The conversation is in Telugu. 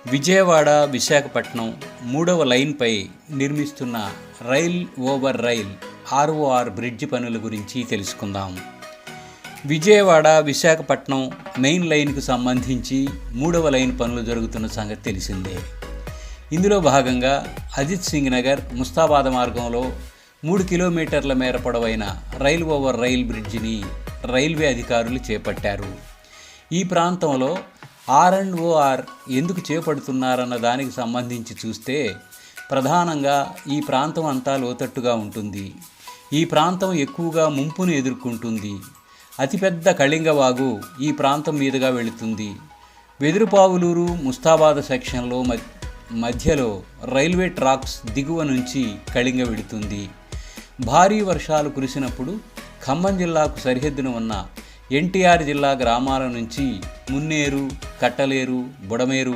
విజయవాడ విశాఖపట్నం 3వ లైన్పై నిర్మిస్తున్న rail over rail ROR bridge పనుల గురించి తెలుసుకుందాం. విజయవాడ విశాఖపట్నం మెయిన్ లైన్కు సంబంధించి 3వ లైన్ పనులు జరుగుతున్న సంగతి తెలిసిందే. ఇందులో భాగంగా అజిత్ సింగ్ నగర్ ముస్తాబాద్ మార్గంలో 3 కిలోమీటర్ల మేర పొడవైన రైల్ ఓవర్ రైల్ బ్రిడ్జిని రైల్వే అధికారులు చేపట్టారు. ఈ ప్రాంతంలో ఆర్&ఓఆర్ ఎందుకు చేపడుతున్నారన్న దానికి సంబంధించి చూస్తే ప్రధానంగా ఈ ప్రాంతం అంతా లోతట్టుగా ఉంటుంది. ఈ ప్రాంతం ఎక్కువగా ముంపును ఎదుర్కొంటుంది. అతిపెద్ద కళింగవాగు ఈ ప్రాంతం మీదుగా వెళుతుంది. వెదురుపావులూరు ముస్తాబాద్ సెక్షన్లో మధ్యలో రైల్వే ట్రాక్స్ దిగువ నుంచి కళింగ వెళుతుంది. భారీ వర్షాలు కురిసినప్పుడు ఖమ్మం జిల్లాకు సరిహద్దున ఉన్న ఎన్టీఆర్ జిల్లా గ్రామాల నుంచి మున్నేరు, కట్టలేరు, బుడమేరు